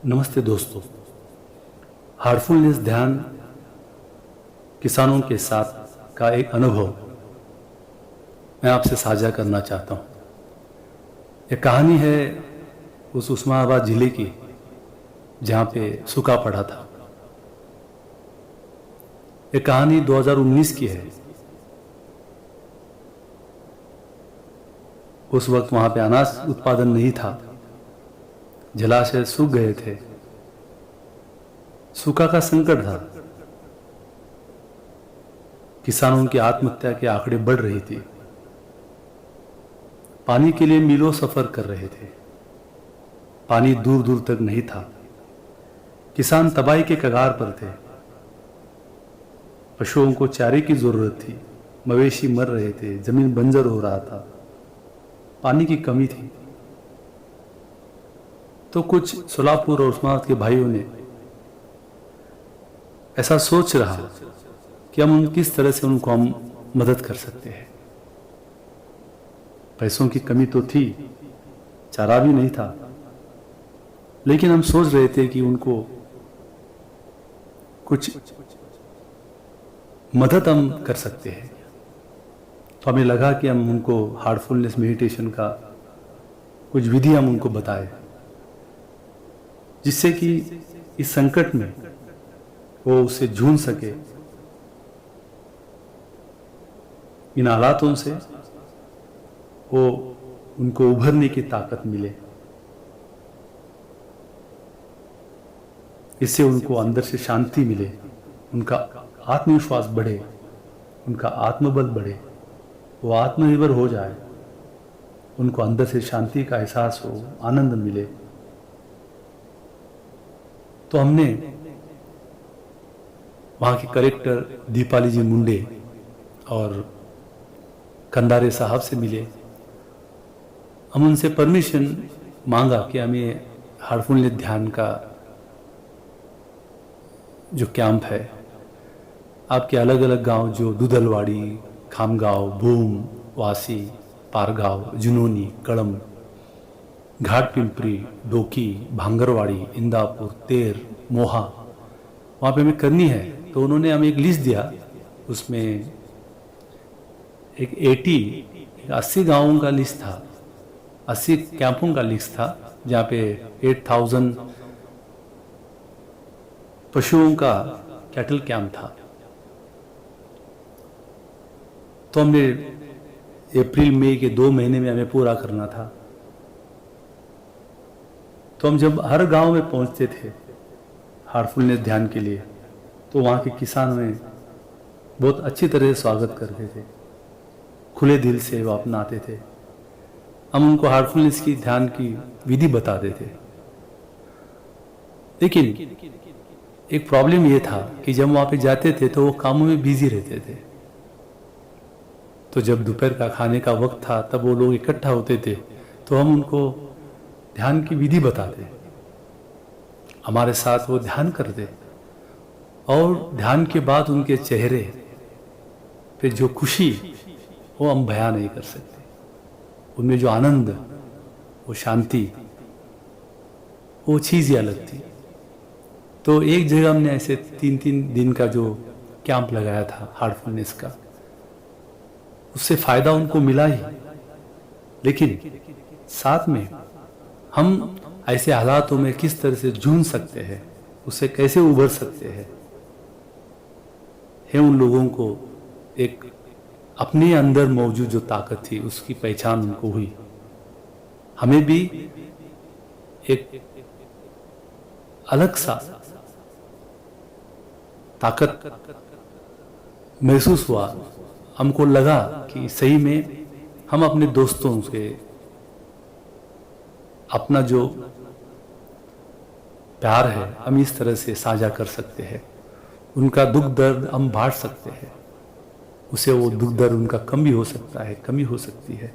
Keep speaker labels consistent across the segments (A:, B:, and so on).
A: नमस्ते दोस्तों। हार्टफुलनेस ध्यान किसानों के साथ का एक अनुभव मैं आपसे साझा करना चाहता हूँ। यह कहानी है उस उस्मानाबाद जिले की जहाँ पे सूखा पड़ा था। यह कहानी 2019 की है। उस वक्त वहाँ पे अनाज उत्पादन नहीं था, जलाशय सूख गए थे, सूखा का संकट था, किसानों की आत्महत्या के आंकड़े बढ़ रही थी, पानी के लिए मीलों सफर कर रहे थे, पानी दूर दूर तक नहीं था, किसान तबाही के कगार पर थे, पशुओं को चारे की जरूरत थी, मवेशी मर रहे थे, जमीन बंजर हो रहा था, पानी की कमी थी। तो कुछ सोलापुर और उस्मानाबाद के भाइयों ने ऐसा सोच रहा कि हम किस तरह से उनको हम मदद कर सकते हैं। पैसों की कमी तो थी, चारा भी नहीं था, लेकिन हम सोच रहे थे कि उनको कुछ मदद हम कर सकते हैं। तो हमें लगा कि हम उनको हार्टफुलनेस मेडिटेशन का कुछ विधि हम उनको बताएं, जिससे कि इस संकट में वो उससे जूझ सके, इन हालातों से वो उनको उभरने की ताकत मिले, इससे उनको अंदर से शांति मिले, उनका आत्मविश्वास बढ़े, उनका आत्मबल बढ़े, वो आत्मनिर्भर हो जाए, उनको अंदर से शांति का एहसास हो, आनंद मिले। तो हमने वहाँ के कलेक्टर दीपाली जी मुंडे और कंदारे साहब से मिले। हम उनसे परमिशन मांगा कि हमें हार्टफुलनेस ध्यान का जो कैंप है, आपके अलग अलग गांव जो दुधलवाड़ी, खामगांव, भूम, वासी, पारगांव, जुनोनी, कड़म, घाट पिंपरी, डोकी, भांगरवाड़ी, इंदापुर, तेर, मोहा, वहाँ पे हमें करनी है। तो उन्होंने हमें एक लिस्ट दिया, उसमें एक 80 गांवों का लिस्ट था, 80 कैंपों का लिस्ट था, जहाँ पे 8000 पशुओं का कैटल कैंप था। तो हमने अप्रैल मई के 2 महीने में हमें पूरा करना था। तो हम जब हर गांव में पहुंचते थे हार्टफुलनेस ध्यान के लिए, तो वहाँ के किसान हमें बहुत अच्छी तरह से स्वागत करते थे, खुले दिल से वो अपनाते थे। हम उनको हार्टफुलनेस की ध्यान की विधि बताते थे। लेकिन एक प्रॉब्लम ये था कि जब वहाँ पे जाते थे तो वो कामों में बिजी रहते थे। तो जब दोपहर का खाने का वक्त था, तब वो लोग इकट्ठा होते थे, तो हम उनको ध्यान की विधि बताते, हमारे साथ वो ध्यान करते, और ध्यान के बाद उनके चेहरे पे जो खुशी वो हम बयान नहीं कर सकते, उनमें जो आनंद, वो शांति, वो चीज़ ही अलग थी। तो एक जगह हमने ऐसे 3-3 दिन का जो कैंप लगाया था हार्टफुलनेस का, उससे फायदा उनको मिला ही, लेकिन साथ में हम ऐसे हालातों में किस तरह से जूझ सकते हैं, उससे कैसे उभर सकते हैं, उन लोगों को एक अपने अंदर मौजूद जो ताकत थी उसकी पहचान उनको हुई। हमें भी एक अलग सा ताकत महसूस हुआ। हमको लगा कि सही में हम अपने दोस्तों से अपना जो प्यार है हम इस तरह से साझा कर सकते हैं, उनका दुख दर्द हम बांट सकते हैं, उसे वो दुख दर्द उनका कम भी हो सकता है, कमी हो सकती है।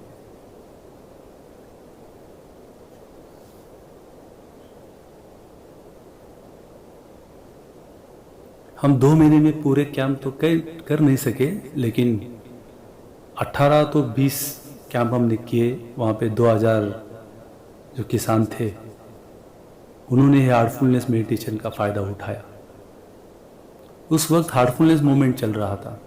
A: हम 2 महीने में पूरे कैंप तो कर नहीं सके, लेकिन 18 तो 20 कैंप हमने किए। वहाँ पे 2000 जो किसान थे उन्होंने हार्टफुलनेस मेडिटेशन का फ़ायदा उठाया। उस वक्त हार्टफुलनेस मूवमेंट चल रहा था।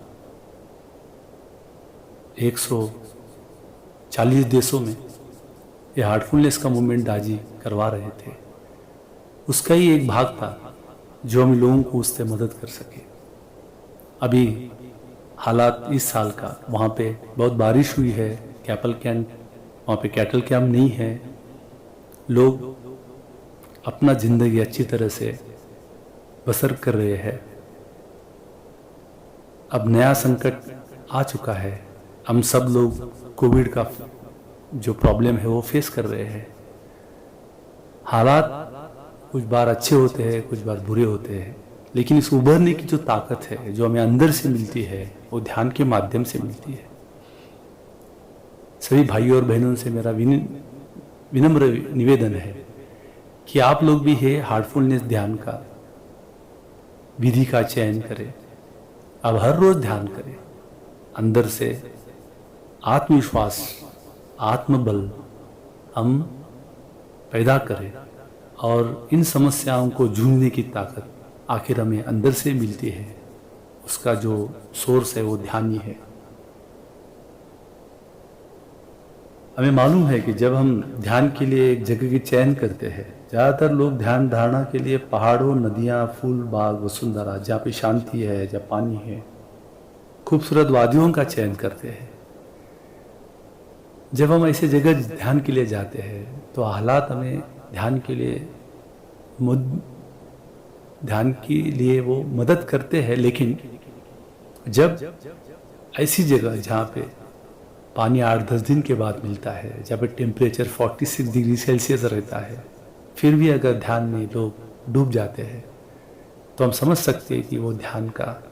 A: 140 देशों में ये हार्टफुलनेस का मूवमेंट दाजी करवा रहे थे। उसका ही एक भाग था जो हम लोगों को उससे मदद कर सके। अभी हालात इस साल का, वहाँ पे बहुत बारिश हुई है, कैपल कैंप, वहाँ पे कैटल कैंप नहीं है। लोग अपना ज़िंदगी अच्छी तरह से बसर कर रहे हैं। अब नया संकट आ चुका है। हम सब लोग कोविड का जो प्रॉब्लम है वो फेस कर रहे हैं। हालात कुछ बार अच्छे होते हैं, कुछ बार बुरे होते हैं, लेकिन इस उभरने की जो ताकत है, जो हमें अंदर से मिलती है, वो ध्यान के माध्यम से मिलती है। सभी भाइयों और बहनों से मेरा विनम्र निवेदन है कि आप लोग भी है हार्टफुलनेस ध्यान का विधि का चयन करें। अब हर रोज ध्यान करें, अंदर से आत्मविश्वास, आत्मबल हम पैदा करें और इन समस्याओं को जूझने की ताकत आखिर हमें अंदर से मिलती है। उसका जो सोर्स है वो ध्यान ही है। हमें मालूम है कि जब हम ध्यान के लिए एक जगह की चयन करते हैं, ज़्यादातर लोग ध्यान धारणा के लिए पहाड़ों, नदियाँ, फूल, बाग, वसुंधरा, जहाँ पे शांति है, जहाँ पानी है, खूबसूरत वादियों का चयन करते हैं। जब हम ऐसे जगह ध्यान के लिए जाते हैं तो हालात हमें ध्यान के लिए वो मदद करते हैं। लेकिन जब ऐसी जगह जहाँ पे पानी 8-10 दिन के बाद मिलता है, जहाँ पे टेम्परेचर 46 डिग्री सेल्सियस रहता है, फिर भी अगर ध्यान में लोग डूब जाते हैं तो हम समझ सकते हैं कि वो ध्यान का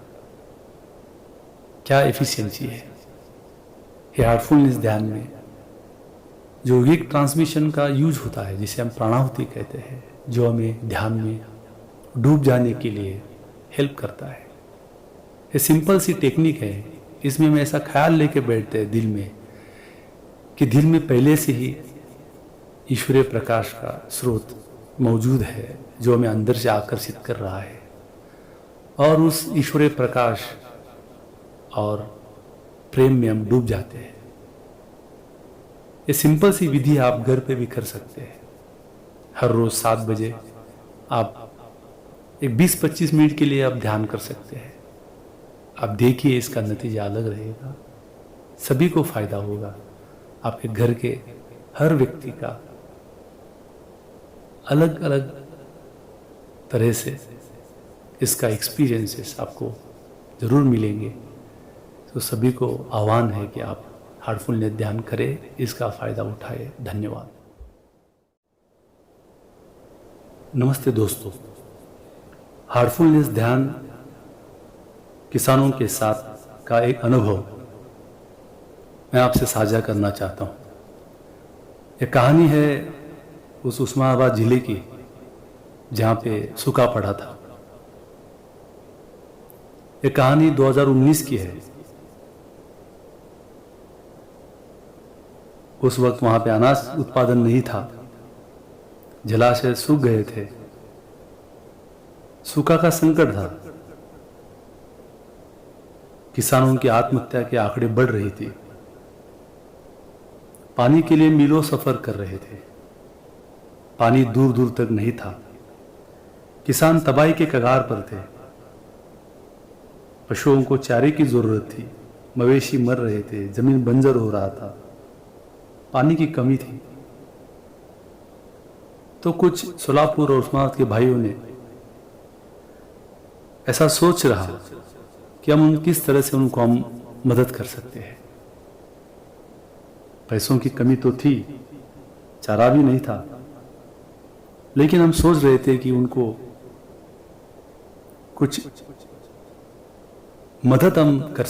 A: क्या एफिशिएंसी है। हार्टफुलनेस ध्यान में जो वेग ट्रांसमिशन का यूज होता है, जिसे हम प्राणाहुति कहते हैं, जो हमें ध्यान में डूब जाने के लिए हेल्प करता है। ये सिंपल सी टेक्निक है। इसमें हम ऐसा ख्याल लेके बैठते हैं दिल में कि दिल में पहले से ही ईश्वरीय प्रकाश का स्रोत मौजूद है जो हमें अंदर से आकर्षित कर रहा है, और उस ईश्वरीय प्रकाश और प्रेम में हम डूब जाते हैं। ये सिंपल सी विधि आप घर पे भी कर सकते हैं। हर रोज 7 बजे आप एक 20-25 मिनट के लिए आप ध्यान कर सकते हैं। आप देखिए, इसका नतीजा अलग रहेगा, सभी को फायदा होगा। आपके घर के हर व्यक्ति का अलग अलग तरह से इसका एक्सपीरियंसेस आपको जरूर मिलेंगे। तो सभी को आह्वान है कि आप हार्टफुलनेस ध्यान करें, इसका फायदा उठाए। धन्यवाद। नमस्ते दोस्तों, हार्टफुलनेस ध्यान किसानों के साथ का एक अनुभव मैं आपसे साझा करना चाहता हूँ। यह कहानी है उस उस्मानाबाद जिले की जहाँ पे सूखा पड़ा था। यह कहानी 2019 की है। उस वक्त वहाँ पे अनाज उत्पादन नहीं था, जलाशय सूख गए थे, सूखा का संकट था, किसानों की आत्महत्या के आंकड़े बढ़ रही थी, पानी के लिए मीलों सफर कर रहे थे, पानी दूर दूर तक नहीं था, किसान तबाही के कगार पर थे, पशुओं को चारे की जरूरत थी, मवेशी मर रहे थे, जमीन बंजर हो रहा था, पानी की कमी थी। तो कुछ सोलापुर और उस्मानाबाद के भाइयों ने ऐसा सोच रहा कि हम किस तरह से उनको हम मदद कर सकते हैं। पैसों की कमी तो थी, चारा भी नहीं था, लेकिन हम सोच रहे थे कि उनको कुछ मदद हम कर सकते हैं।